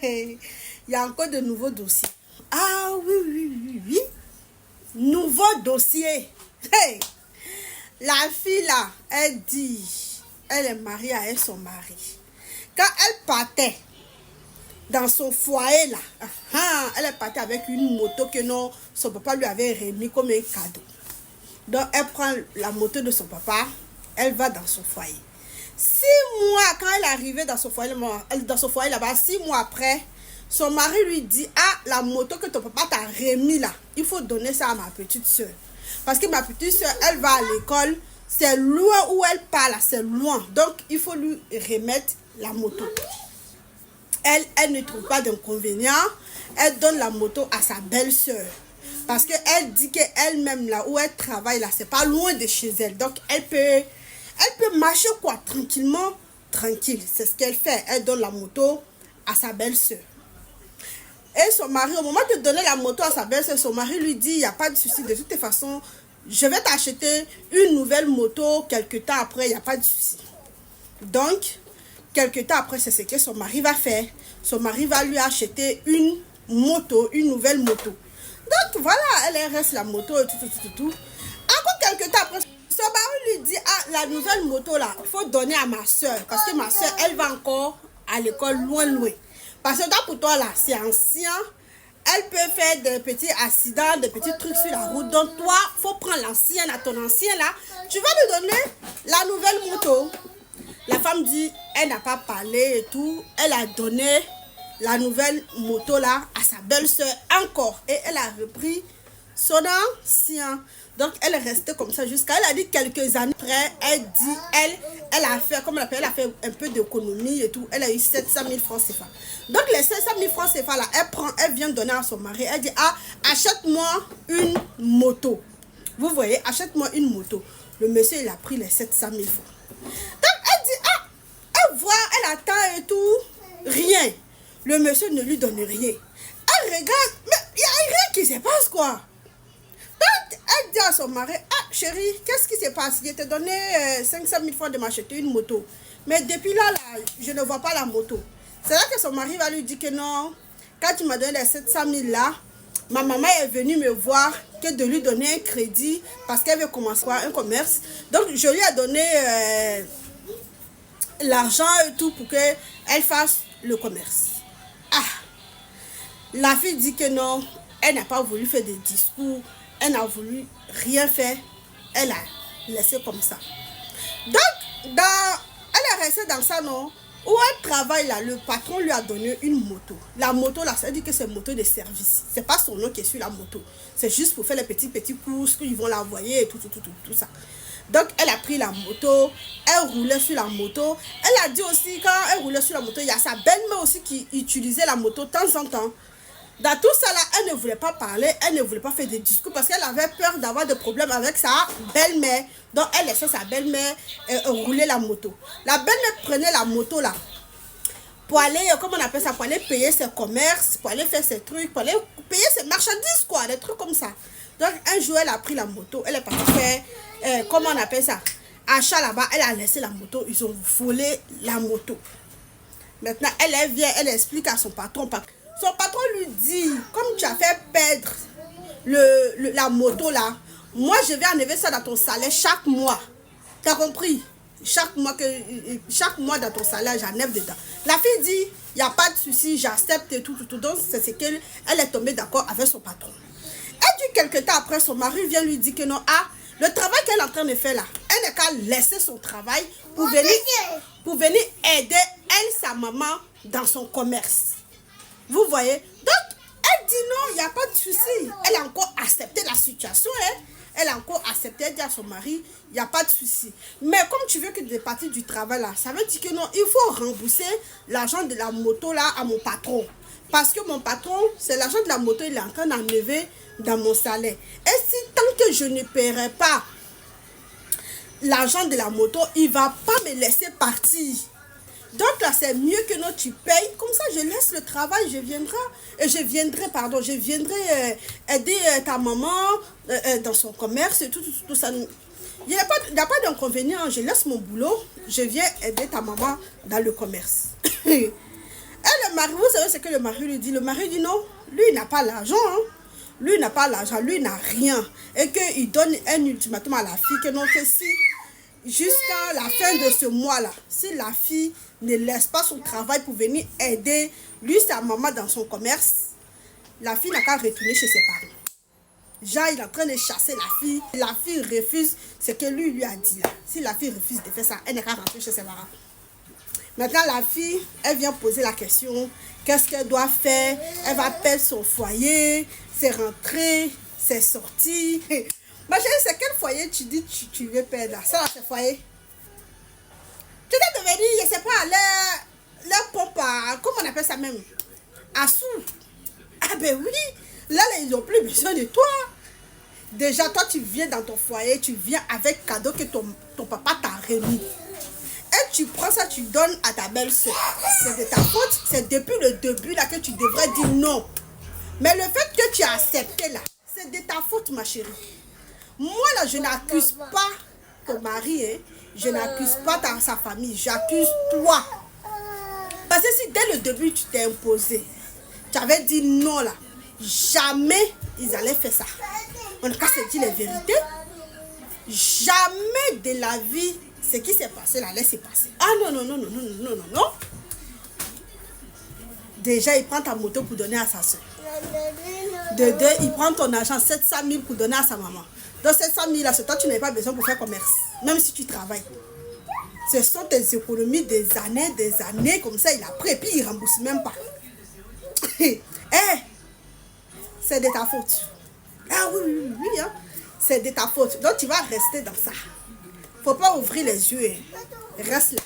Il y a encore de nouveaux dossiers. Ah oui, oui, oui, oui. Nouveau dossier. Hey. La fille là, elle dit, elle est mariée avec son mari. Quand elle partait dans son foyer là, elle est partie avec une moto que non, son papa lui avait remis comme un cadeau. Donc elle prend la moto de son papa, elle va dans son foyer. 6 mois, quand elle est arrivée dans son foyer là-bas, 6 mois après, son mari lui dit, ah, la moto que ton papa t'a remis là, il faut donner ça à ma petite soeur. Parce que ma petite soeur, elle va à l'école, c'est loin où elle part là, c'est loin. Donc, il faut lui remettre la moto. Elle ne trouve pas d'inconvénient. Elle donne la moto à sa belle-sœur. Parce qu'elle dit qu'elle-même là où elle travaille là, c'est pas loin de chez elle. Donc, elle peut marcher quoi, tranquillement, tranquille. C'est ce qu'elle fait. Elle donne la moto à sa belle-sœur. Et son mari, au moment de donner la moto à sa belle-sœur, son mari lui dit, il n'y a pas de souci. De toute façon, je vais t'acheter une nouvelle moto quelques temps après, il n'y a pas de souci. Donc, quelques temps après, c'est ce que son mari va faire. Son mari va lui acheter une moto, une nouvelle moto. Donc, voilà, elle reste la moto et tout. Encore quelques temps après, son mari lui dit, ah, la nouvelle moto là, il faut donner à ma soeur. Parce que ma soeur, elle va encore à l'école loin. Parce que toi, pour toi là, c'est ancien. Elle peut faire des petits accidents, des petits trucs sur la route. Donc toi, il faut prendre l'ancienne à ton ancien là. Tu vas lui donner la nouvelle moto. La femme dit, elle n'a pas parlé et tout. Elle a donné la nouvelle moto là à sa belle-sœur encore. Et elle a repris son ancien. Donc elle est restée comme ça jusqu'à, elle a dit quelques années après, elle dit, elle a fait, comme on l'appelle, elle a fait un peu d'économie et tout. Elle a eu 700 000 francs CFA. Donc les 700 000 francs CFA là, elle vient donner à son mari. Elle dit, ah, achète-moi une moto. Vous voyez, achète-moi une moto. Le monsieur, il a pris les 700 000 francs. Donc elle dit, ah, elle voit, elle attend et tout, rien. Le monsieur ne lui donne rien. Elle regarde, mais il n'y a rien qui se passe quoi. Donc, elle dit à son mari, ah chérie, qu'est-ce qui se passe? Je t'ai donné 500 000 francs de m'acheter une moto. Mais depuis là, je ne vois pas la moto. C'est là que son mari va lui dire que non, quand tu m'as donné les 700 000 là, ma maman est venue me voir que de lui donner un crédit parce qu'elle veut commencer un commerce. Donc, je lui ai donné l'argent et tout pour qu'elle fasse le commerce. Ah, la fille dit que non, elle n'a pas voulu faire des discours. Elle n'a voulu rien faire. Elle a laissé comme ça. Donc, elle est restée dans ça, non? Où elle travaille là, le patron lui a donné une moto. La moto là, ça dit que c'est une moto de service. C'est pas son nom qui est sur la moto. C'est juste pour faire les petits courses qu'ils vont l'envoyer et tout ça. Donc, elle a pris la moto. Elle roulait sur la moto. Elle a dit aussi, quand elle roulait sur la moto, il y a sa belle-mère aussi qui utilisait la moto de temps en temps. Dans tout ça là, elle ne voulait pas parler, elle ne voulait pas faire des discours parce qu'elle avait peur d'avoir des problèmes avec sa belle-mère. Donc elle laissait sa belle-mère rouler la moto. La belle-mère prenait la moto là pour aller, comment on appelle ça, pour aller payer ses commerces, pour aller faire ses trucs, pour aller payer ses marchandises quoi, des trucs comme ça. Donc un jour elle a pris la moto, elle est partie faire, comment on appelle ça, achat là-bas, elle a laissé la moto, ils ont volé la moto. Maintenant elle vient, elle explique à son patron. Son patron lui dit, comme tu as fait perdre la moto là, moi je vais enlever ça dans ton salaire chaque mois. Tu as compris? Chaque mois dans ton salaire, j'enlève dedans. La fille dit, il n'y a pas de souci, j'accepte et tout. Donc c'est ce qu'elle est tombée d'accord avec son patron. Elle dit quelques temps après, son mari vient lui dire que non, ah, le travail qu'elle est en train de faire là, elle n'a qu'à laisser son travail pour venir aider sa maman dans son commerce. Vous voyez? Donc, elle dit non, il n'y a pas de souci. Elle a encore accepté la situation. Hein? Elle a encore accepté, elle dit à son mari, il n'y a pas de souci. Mais comme tu veux que tu parties du travail là, ça veut dire que non, il faut rembourser l'argent de la moto là à mon patron. Parce que mon patron, c'est l'argent de la moto, il est en train d'enlever dans mon salaire. Et si tant que je ne paierai pas l'argent de la moto, il ne va pas me laisser partir. Donc là, c'est mieux que non, tu payes. Comme ça, je laisse le travail, je viendrai aider ta maman dans son commerce et tout ça. Il n'y a pas d'inconvénient. Je laisse mon boulot, je viens aider ta maman dans le commerce. Elle Et le mari, vous savez ce que le mari lui dit? Le mari dit non, lui il n'a pas l'argent. Hein. Lui il n'a pas l'argent, lui il n'a rien. Et qu'il donne un ultimatum à la fille que non, que si jusqu'à la fin de ce mois-là, si la fille ne laisse pas son travail pour venir aider lui, sa maman dans son commerce, la fille n'a qu'à retourner chez ses parents. Genre, il est en train de chasser la fille refuse ce que lui a dit là. Si la fille refuse de faire ça, elle n'a qu'à rentrer chez ses parents. Maintenant, la fille, elle vient poser la question, qu'est-ce qu'elle doit faire? Elle va perdre son foyer, c'est rentré, c'est sorti. Ma chérie, c'est quel foyer tu dis tu veux perdre là? Ça là, c'est foyer. Tu dois devenir, je ne sais pas, leur pompe à, comment on appelle ça même? À sous. Ah ben oui, là, ils n'ont plus besoin de toi. Déjà, toi, tu viens dans ton foyer, tu viens avec cadeau que ton papa t'a remis. Et tu prends ça, tu donnes à ta belle-soeur. C'est de ta faute, c'est depuis le début là que tu devrais dire non. Mais le fait que tu as accepté là, c'est de ta faute, ma chérie. Moi là, je n'accuse pas ton mari, hein. Je n'accuse pas sa famille, j'accuse toi. Parce que si dès le début tu t'es imposé, tu avais dit non là, jamais ils allaient faire ça. On n'a qu'à se dire les vérités. Jamais de la vie, ce qui s'est passé là, laisse passer. Ah non, non, non, non, non, non, non, non. Déjà, il prend ta moto pour donner à sa soeur. De deux, il prend ton argent, 700 000 pour donner à sa maman. Donc 700 000 là, c'est toi, tu n'as pas besoin pour faire commerce. Même si tu travailles. Ce sont tes économies des années, comme ça, il a pris et puis il ne rembourse même pas. Eh, c'est de ta faute. Ah oui, oui, oui, hein. C'est de ta faute. Donc tu vas rester dans ça. Faut pas ouvrir les yeux. Hein. Reste là.